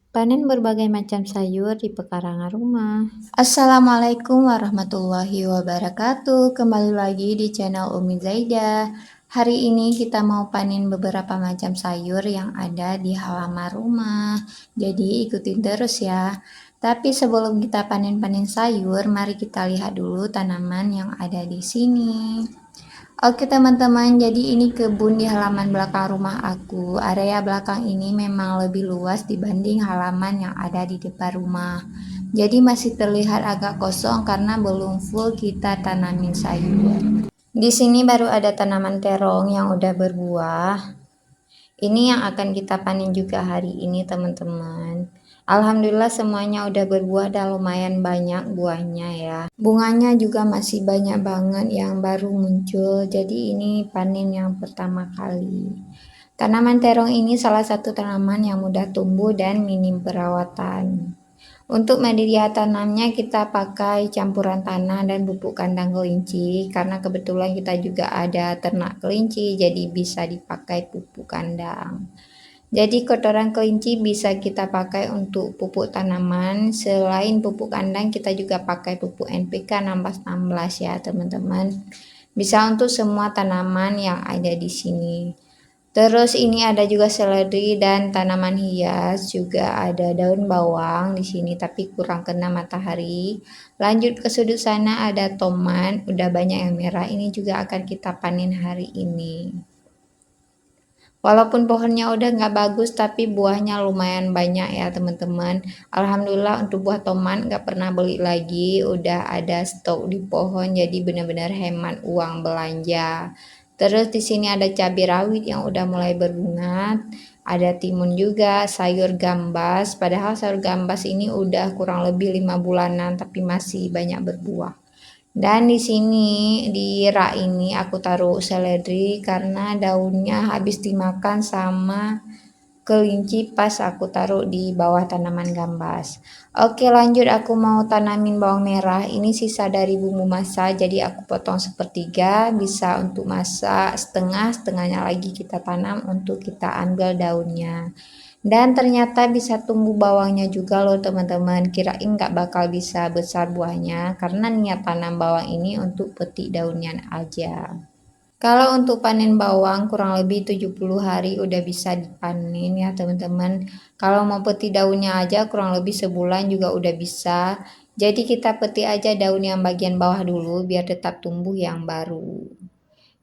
Panen berbagai macam sayur di pekarangan rumah. Assalamualaikum warahmatullahi wabarakatuh. Kembali lagi di channel Umi Zaida. Hari ini kita mau panen beberapa macam sayur yang ada di halaman rumah. Jadi ikutin terus ya. Tapi sebelum kita panen-panen sayur, mari kita lihat dulu tanaman yang ada di sini. Oke teman-teman, jadi ini kebun di halaman belakang rumah aku. Area belakang ini memang lebih luas dibanding halaman yang ada di depan rumah. Jadi masih terlihat agak kosong karena belum full kita tanamin sayur. Di sini baru ada tanaman terong yang udah berbuah. Ini yang akan kita panen juga hari ini teman-teman. Alhamdulillah semuanya udah berbuah dan lumayan banyak buahnya ya. Bunganya juga masih banyak banget yang baru muncul. Jadi ini panen yang pertama kali. Tanaman terong ini salah satu tanaman yang mudah tumbuh dan minim perawatan. Untuk media tanamnya kita pakai campuran tanah dan pupuk kandang kelinci karena kebetulan kita juga ada ternak kelinci jadi bisa dipakai pupuk kandang. Jadi kotoran kelinci bisa kita pakai untuk pupuk tanaman. Selain pupuk kandang kita juga pakai pupuk NPK 1616 ya teman-teman. Bisa untuk semua tanaman yang ada di sini. Terus ini ada juga seledri dan tanaman hias, juga ada daun bawang di sini tapi kurang kena matahari. Lanjut ke sudut sana ada tomat, udah banyak yang merah. Ini juga akan kita panen hari ini. Walaupun pohonnya udah nggak bagus tapi buahnya lumayan banyak ya teman-teman. Alhamdulillah untuk buah tomat nggak pernah beli lagi, udah ada stok di pohon jadi benar-benar hemat uang belanja. Terus di sini ada cabai rawit yang udah mulai berbunga, ada timun juga, sayur gambas. Padahal sayur gambas ini udah kurang lebih 5 bulanan tapi masih banyak berbuah. Dan di sini di rak ini aku taruh seledri karena daunnya habis dimakan sama kelinci pas aku taruh di bawah tanaman gambas. Oke lanjut aku mau tanamin bawang merah. Ini sisa dari bumbu masak jadi aku potong sepertiga bisa untuk masak setengah, setengahnya lagi kita tanam untuk kita ambil daunnya. Dan ternyata bisa tumbuh bawangnya juga loh teman-teman. Kirain nggak bakal bisa besar buahnya karena niat tanam bawang ini untuk petik daunnya aja. Kalau untuk panen bawang kurang lebih 70 hari udah bisa dipanen ya teman-teman. Kalau mau petik daunnya aja kurang lebih sebulan juga udah bisa. Jadi kita petik aja daun yang bagian bawah dulu biar tetap tumbuh yang baru.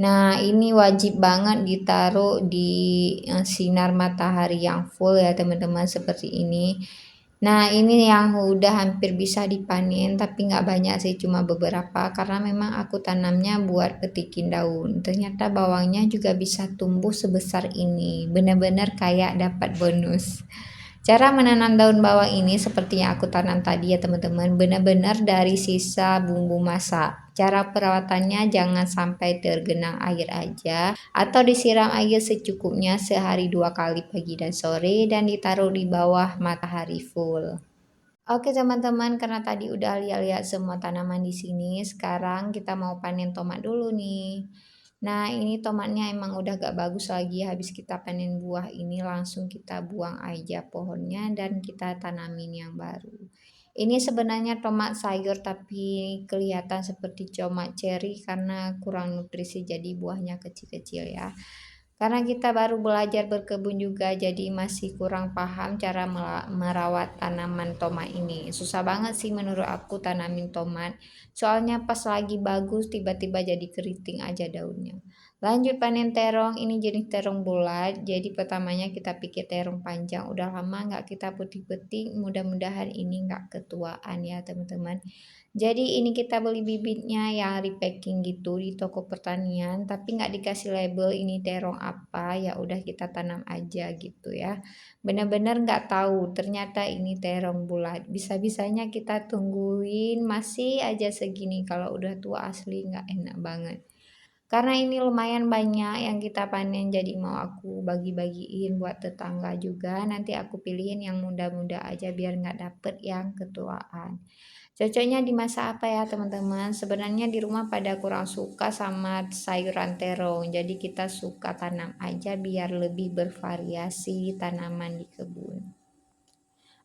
Nah, ini wajib banget ditaruh di sinar matahari yang full ya teman-teman seperti ini. Nah, ini yang udah hampir bisa dipanen tapi nggak banyak sih cuma beberapa karena memang aku tanamnya buat petikin daun. Ternyata bawangnya juga bisa tumbuh sebesar ini. Benar-benar kayak dapat bonus. Cara menanam daun bawang ini seperti yang aku tanam tadi ya teman-teman, benar-benar dari sisa bumbu masak. Cara perawatannya jangan sampai tergenang air aja atau disiram air secukupnya sehari 2 kali pagi dan sore dan ditaruh di bawah matahari full. Oke teman-teman, karena tadi udah lihat-lihat semua tanaman di sini, sekarang kita mau panen tomat dulu nih. Nah, ini tomatnya emang udah gak bagus lagi, habis kita panen buah ini langsung kita buang aja pohonnya dan kita tanamin yang baru. Ini sebenarnya tomat sayur tapi kelihatan seperti tomat cherry karena kurang nutrisi jadi buahnya kecil-kecil ya. Karena kita baru belajar berkebun juga, jadi masih kurang paham cara merawat tanaman tomat ini. Susah banget sih menurut aku tanamin tomat. Soalnya pas lagi bagus, tiba-tiba jadi keriting aja daunnya. Lanjut panen terong, ini jenis terong bulat. Jadi pertamanya kita pikir terong panjang. Udah lama nggak kita petik-petik, mudah-mudahan ini nggak ketuaan ya teman-teman. Jadi ini kita beli bibitnya yang repacking gitu di toko pertanian, tapi nggak dikasih label ini terong apa, ya udah kita tanam aja gitu ya. Benar-benar nggak tahu, ternyata ini terong bulat. Bisa-bisanya kita tungguin masih aja segini, kalau udah tua asli nggak enak banget. Karena ini lumayan banyak yang kita panen, jadi mau aku bagi-bagiin buat tetangga juga. Nanti aku pilihin yang muda-muda aja biar nggak dapet yang ketuaan. Cocoknya di masa apa ya teman-teman? Sebenarnya di rumah pada kurang suka sama sayuran terong. Jadi kita suka tanam aja biar lebih bervariasi tanaman di kebun.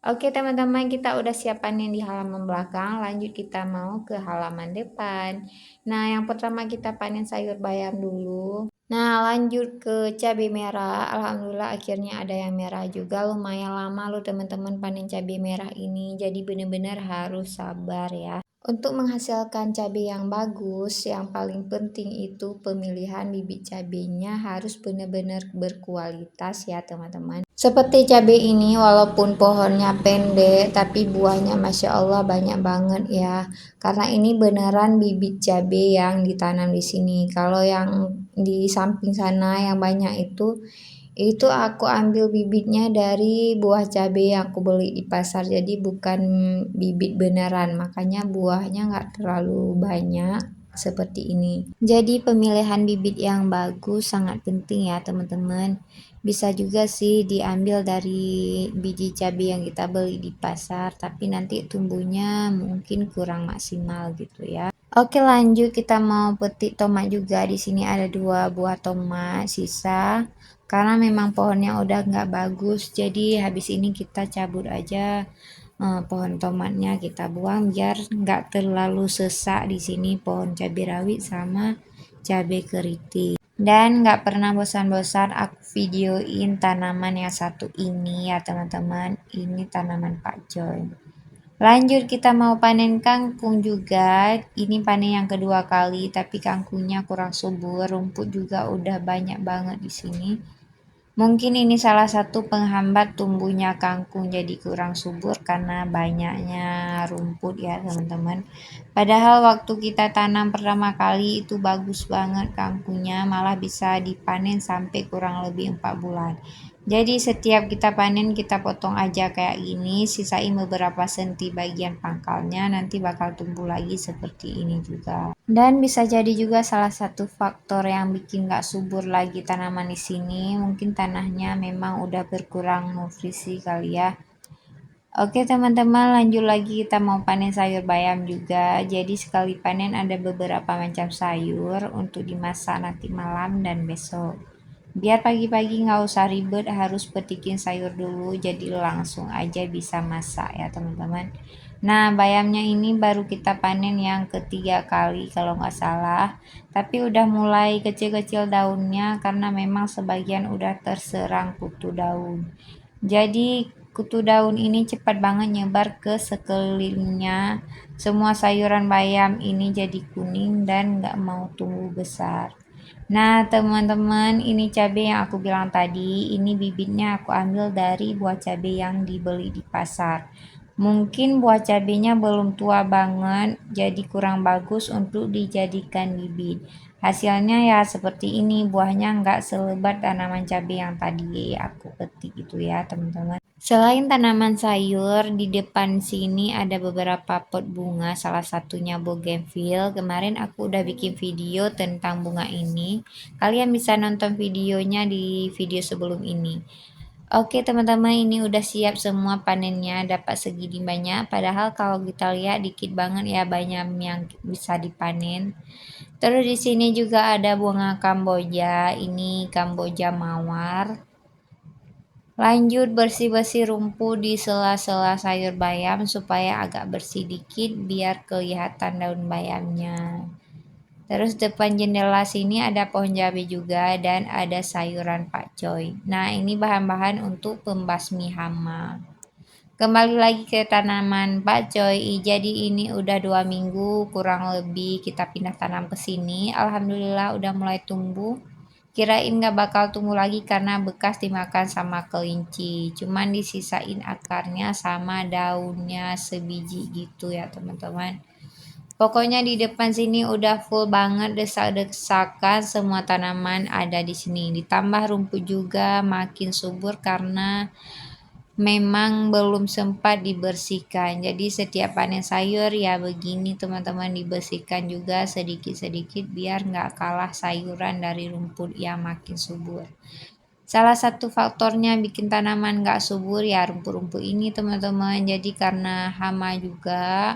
Oke teman-teman, kita udah siap panen di halaman belakang, lanjut kita mau ke halaman depan. Nah, yang pertama kita panen sayur bayam dulu. Nah, lanjut ke cabai merah. Alhamdulillah akhirnya ada yang merah juga. Lumayan lama loh teman-teman panen cabai merah ini. Jadi benar-benar harus sabar ya. Untuk menghasilkan cabai yang bagus, yang paling penting itu pemilihan bibit cabainya harus benar-benar berkualitas ya teman-teman. Seperti cabai ini walaupun pohonnya pendek tapi buahnya Masya Allah banyak banget ya. Karena ini beneran bibit cabai yang ditanam di sini. Kalau yang di samping sana yang banyak itu aku ambil bibitnya dari buah cabai yang aku beli di pasar, jadi bukan bibit beneran, makanya buahnya nggak terlalu banyak seperti ini. Jadi pemilihan bibit yang bagus sangat penting ya teman-teman. Bisa juga sih diambil dari biji cabai yang kita beli di pasar, tapi nanti tumbuhnya mungkin kurang maksimal gitu ya. Oke lanjut kita mau petik tomat juga. Di sini ada 2 buah tomat sisa. Karena memang pohonnya udah nggak bagus, jadi habis ini kita cabut aja pohon tomatnya kita buang biar nggak terlalu sesak di sini pohon cabai rawit sama cabai keriting. Dan nggak pernah bosan-bosan aku videoin tanaman yang satu ini ya teman-teman. Ini tanaman pakcoy. Lanjut kita mau panen kangkung juga. Ini panen yang kedua kali tapi kangkungnya kurang subur. Rumput juga udah banyak banget di sini. Mungkin ini salah satu penghambat tumbuhnya kangkung jadi kurang subur karena banyaknya rumput ya teman-teman. Padahal waktu kita tanam pertama kali itu bagus banget kangkungnya, malah bisa dipanen sampai kurang lebih 4 bulan. Jadi setiap kita panen kita potong aja kayak gini, sisain beberapa senti bagian pangkalnya, nanti bakal tumbuh lagi seperti ini juga. Dan bisa jadi juga salah satu faktor yang bikin gak subur lagi tanaman di sini, mungkin tanahnya memang udah berkurang nutrisi kali ya. Oke teman-teman, lanjut lagi kita mau panen sayur bayam juga. Jadi sekali panen ada beberapa macam sayur untuk dimasak nanti malam dan besok. Biar pagi-pagi nggak usah ribet harus petikin sayur dulu, jadi langsung aja bisa masak ya teman-teman. Nah bayamnya ini baru kita panen yang ketiga kali kalau nggak salah, tapi udah mulai kecil-kecil daunnya karena memang sebagian udah terserang kutu daun. Jadi kutu daun ini cepat banget nyebar ke sekelilingnya. Semua sayuran bayam ini jadi kuning dan nggak mau tumbuh besar. Nah teman-teman, ini cabai yang aku bilang tadi, ini bibitnya aku ambil dari buah cabai yang dibeli di pasar. Mungkin buah cabainya belum tua banget, jadi kurang bagus untuk dijadikan bibit. Hasilnya ya seperti ini, buahnya nggak selebat tanaman cabai yang tadi aku petik itu ya teman-teman. Selain tanaman sayur, di depan sini ada beberapa pot bunga, salah satunya bougainville. Kemarin aku udah bikin video tentang bunga ini. Kalian bisa nonton videonya di video sebelum ini. Oke teman-teman, ini udah siap semua panennya, dapat segini banyak. Padahal kalau kita lihat dikit banget ya banyak yang bisa dipanen. Terus di sini juga ada bunga kamboja, ini kamboja mawar. Lanjut bersih-bersih rumput di sela-sela sayur bayam supaya agak bersih dikit biar kelihatan daun bayamnya. Terus depan jendela sini ada pohon cabai juga dan ada sayuran pakcoy. Nah ini bahan-bahan untuk pembasmi hama. Kembali lagi ke tanaman pakcoy. Jadi ini udah 2 minggu kurang lebih kita pindah tanam ke sini. Alhamdulillah udah mulai tumbuh. Kirain gak bakal tumbuh lagi karena bekas dimakan sama kelinci. Cuman disisain akarnya sama daunnya sebiji gitu ya teman-teman. Pokoknya di depan sini udah full banget desak-desakan, semua tanaman ada di sini. Ditambah rumput juga makin subur karena memang belum sempat dibersihkan. Jadi setiap panen sayur ya begini teman-teman, dibersihkan juga sedikit-sedikit biar nggak kalah sayuran dari rumput yang makin subur. Salah satu faktornya bikin tanaman nggak subur ya rumput-rumput ini teman-teman. Jadi karena hama juga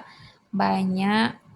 banyak,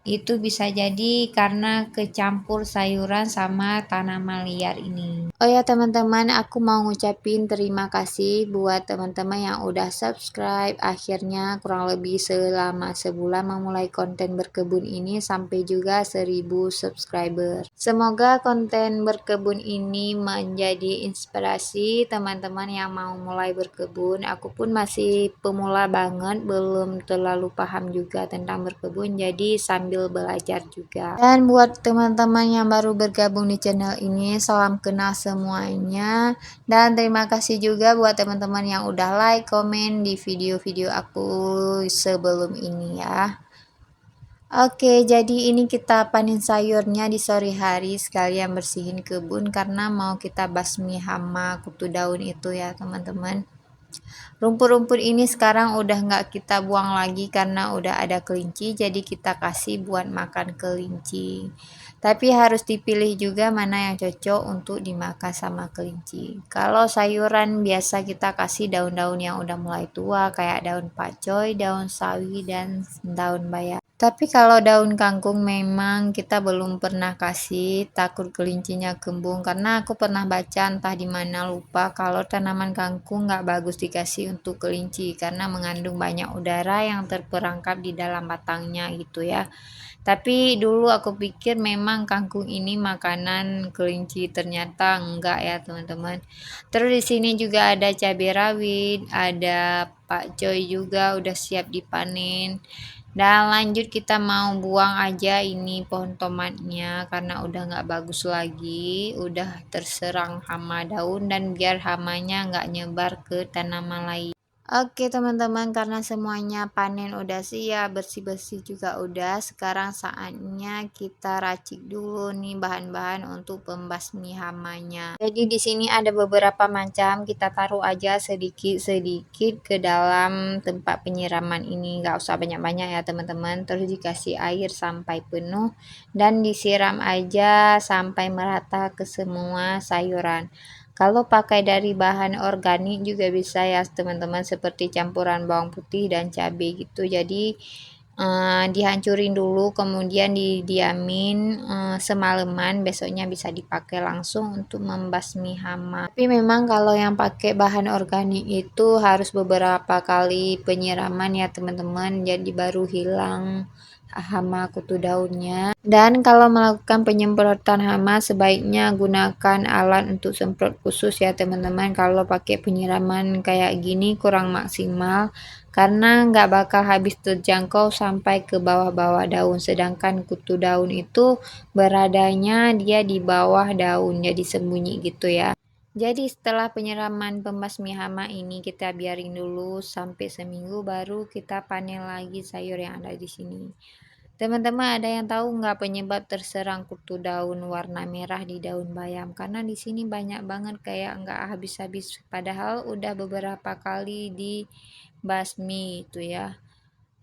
Itu bisa jadi karena kecampur sayuran sama tanaman liar ini. Oh ya teman-teman, aku mau ngucapin terima kasih buat teman-teman yang udah subscribe. Akhirnya kurang lebih selama sebulan memulai konten berkebun ini sampai juga 1000 subscriber. Semoga konten berkebun ini menjadi inspirasi teman-teman yang mau mulai berkebun. Aku pun masih pemula banget, belum terlalu paham juga tentang berkebun, jadi sambil belajar juga. Dan buat teman-teman yang baru bergabung di channel ini, salam kenal semuanya. Dan terima kasih juga buat teman-teman yang udah like, komen di video-video aku sebelum ini ya. Oke, jadi ini kita panen sayurnya di sore hari sekalian bersihin kebun karena mau kita basmi hama kutu daun itu ya teman-teman. Rumput-rumput ini sekarang udah nggak kita buang lagi karena udah ada kelinci, jadi kita kasih buat makan kelinci. Tapi harus dipilih juga mana yang cocok untuk dimakan sama kelinci. Kalau sayuran biasa kita kasih daun-daun yang udah mulai tua kayak daun pakcoy, daun sawi, dan daun bayam. Tapi kalau daun kangkung memang kita belum pernah kasih, takut kelincinya kembung karena aku pernah baca entah di mana lupa kalau tanaman kangkung nggak bagus dikasih untuk kelinci karena mengandung banyak udara yang terperangkap di dalam batangnya gitu ya. Tapi dulu aku pikir memang kangkung ini makanan kelinci, ternyata enggak ya teman-teman. Terus di sini juga ada cabai rawit, ada pakcoy juga udah siap dipanen. Dan lanjut kita mau buang aja ini pohon tomatnya karena udah nggak bagus lagi, udah terserang hama daun dan biar hamanya nggak nyebar ke tanaman lain. Oke teman-teman, karena semuanya panen udah siap, bersih-bersih juga udah, sekarang saatnya kita racik dulu nih bahan-bahan untuk pembasmi hamanya. Jadi di sini ada beberapa macam, kita taruh aja sedikit-sedikit ke dalam tempat penyiraman ini, nggak usah banyak-banyak ya teman-teman. Terus dikasih air sampai penuh dan disiram aja sampai merata ke semua sayuran. Kalau pakai dari bahan organik juga bisa ya teman-teman, seperti campuran bawang putih dan cabai gitu. Jadi dihancurin dulu kemudian didiamin semalaman, besoknya bisa dipakai langsung untuk membasmi hama. Tapi memang kalau yang pakai bahan organik itu harus beberapa kali penyiraman ya teman-teman, jadi baru hilang hama kutu daunnya. Dan kalau melakukan penyemprotan hama sebaiknya gunakan alat untuk semprot khusus ya teman-teman. Kalau pakai penyiraman kayak gini kurang maksimal karena nggak bakal habis terjangkau sampai ke bawah-bawah daun, sedangkan kutu daun itu beradanya dia di bawah daun, jadi sembunyi gitu ya. Jadi setelah penyiraman pembasmi hama ini kita biarin dulu sampai seminggu, baru kita panen lagi sayur yang ada di sini. Teman-teman, ada yang tahu nggak penyebab terserang kutu daun warna merah di daun bayam? Karena di sini banyak banget kayak nggak habis-habis, padahal udah beberapa kali dibasmi itu ya.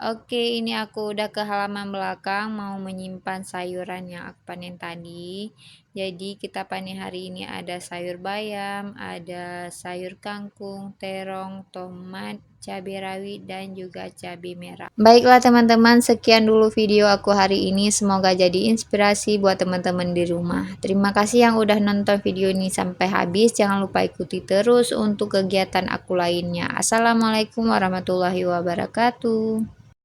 Oke, ini aku udah ke halaman belakang mau menyimpan sayuran yang aku panen tadi. Jadi kita panen hari ini ada sayur bayam, ada sayur kangkung, terong, tomat, cabai rawit, dan juga cabai merah. Baiklah teman-teman, sekian dulu video aku hari ini. Semoga jadi inspirasi buat teman-teman di rumah. Terima kasih yang udah nonton video ini sampai habis. Jangan lupa ikuti terus untuk kegiatan aku lainnya. Assalamualaikum warahmatullahi wabarakatuh.